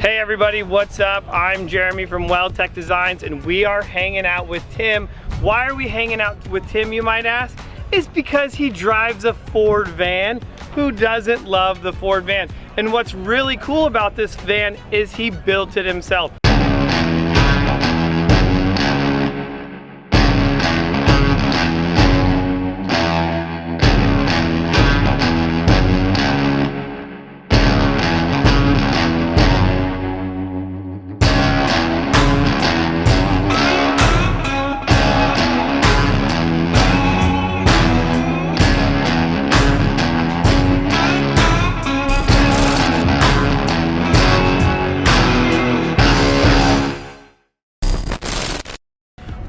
Hey everybody, what's up? I'm Jeremy from Weldtec Designs and we are hanging out with Tim. Why are we hanging out with Tim, you might ask? It's because he drives a Ford van. Who doesn't love the Ford van? And what's really cool about this van is he built it himself.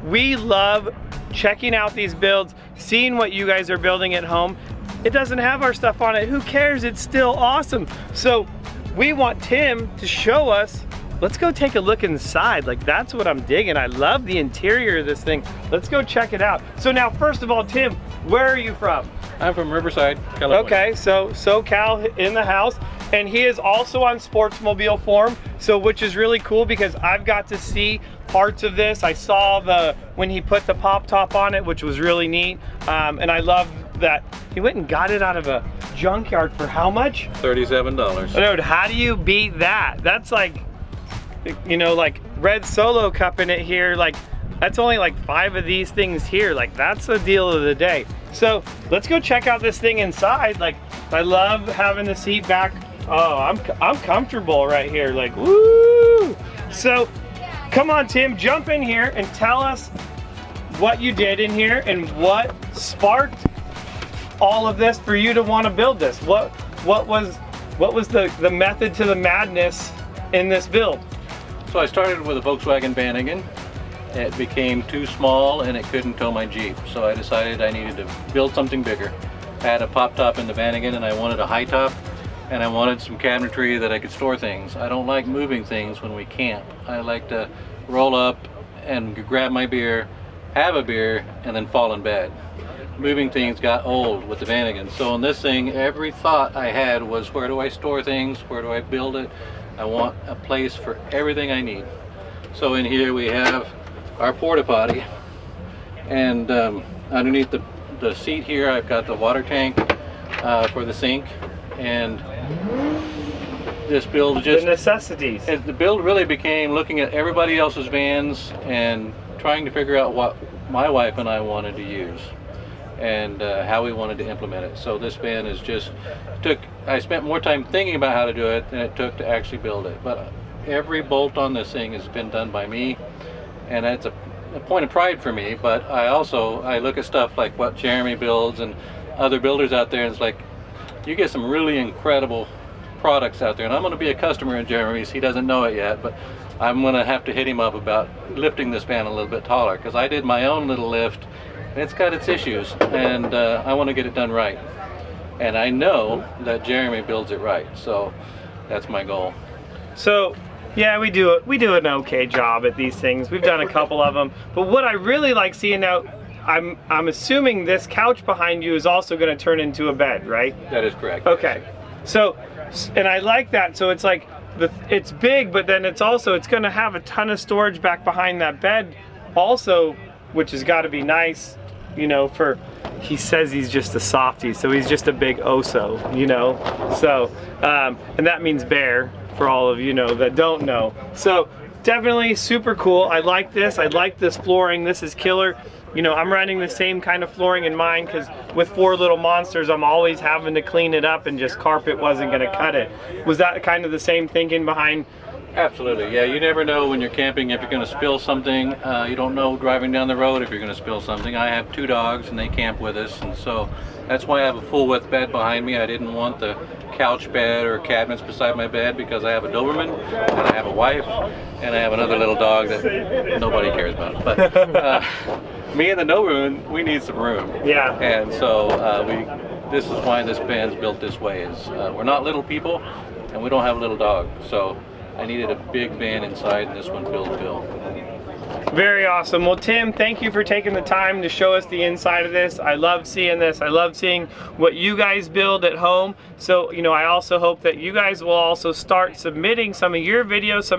We love checking out these builds, seeing what you guys are building at home. It doesn't have our stuff on it. Who cares? It's still awesome. So we want Tim to show us. Let's go take a look inside. Like, that's what I'm digging. I love the interior of this thing. Let's go check it out. So now, first of all, Tim, where are you from? I'm from Riverside, California. Okay, so SoCal in the house. And he is also on Sportsmobile form, so which is really cool because I've got to see parts of this. I saw when he put the pop top on it, which was really neat. And I love that he went and got it out of a junkyard for how much? $37. Dude, how do you beat that? That's like, you know, like Red Solo cupping it here. Like, that's only like 5 of these things here. Like, that's the deal of the day. So let's go check out this thing inside. Like, I love having the seat back. Oh, I'm comfortable right here, like, woo! So, come on, Tim, jump in here and tell us what you did in here and what sparked all of this for you to want to build this. What was the method to the madness in this build? So I started with a Volkswagen Vanagon. It became too small and it couldn't tow my Jeep, so I decided I needed to build something bigger. I had a pop top in the Vanagon and I wanted a high top. And I wanted some cabinetry that I could store things. I don't like moving things when we camp. I like to roll up and grab my beer, have a beer, and then fall in bed. Moving things got old with the Vanagon. So on this thing, every thought I had was, where do I store things? Where do I build it? I want a place for everything I need. So in here we have our porta potty. And underneath the seat here, I've got the water tank for the sink. And this build just the necessities. The build really became looking at everybody else's vans and trying to figure out what my wife and I wanted to use and how we wanted to implement it. So this van is just I spent more time thinking about how to do it than it took to actually build it. But every bolt on this thing has been done by me, and that's a point of pride for me. But I look at stuff like what Jeremy builds and other builders out there, and it's like, you get some really incredible products out there. And I'm going to be a customer in Jeremy's. He doesn't know it yet, but I'm going to have to hit him up about lifting this van a little bit taller, because I did my own little lift and it's got its issues, and I want to get it done right. And I know that Jeremy builds it right, so that's my goal. So yeah, we do an okay job at these things. We've done a couple of them, but what I really like seeing now, I'm assuming this couch behind you is also going to turn into a bed, right? That is correct. Okay. So, and I like that. So it's like, it's big, but then it's going to have a ton of storage back behind that bed also, which has got to be nice, you know, he says he's just a softie, so he's just a big oso, you know? So, and that means bear for all of you know that don't know. So definitely super cool. I like this. I like this flooring. This is killer. You know, I'm running the same kind of flooring in mine because with 4 little monsters, I'm always having to clean it up, and just carpet wasn't going to cut it. Was that kind of the same thinking behind? Absolutely, yeah. You never know when you're camping if you're going to spill something. You don't know driving down the road if you're going to spill something. I have 2 dogs and they camp with us, and so that's why I have a full width bed behind me. I didn't want the couch bed or cabinets beside my bed because I have a Doberman and I have a wife and I have another little dog that nobody cares about. But me and the Doberman, we need some room. Yeah. And so this is why this van's built this way. Is we're not little people and we don't have a little dog. So I needed a big van inside, and this one filled the bill. Very awesome. Well, Tim, thank you for taking the time to show us the inside of this. I love seeing this. I love seeing what you guys build at home. So, you know, I also hope that you guys will also start submitting some of your videos,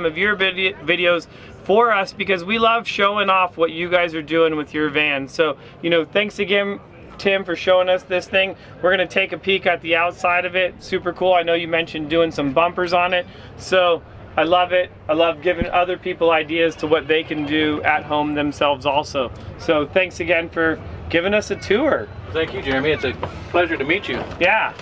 videos for us, because we love showing off what you guys are doing with your van. So, you know, thanks again, Tim, for showing us this thing. We're gonna take a peek at the outside of it. Super cool. I know you mentioned doing some bumpers on it. So I love it. I love giving other people ideas to what they can do at home themselves also. So thanks again for giving us a tour. Thank you, Jeremy. It's a pleasure to meet you. Yeah.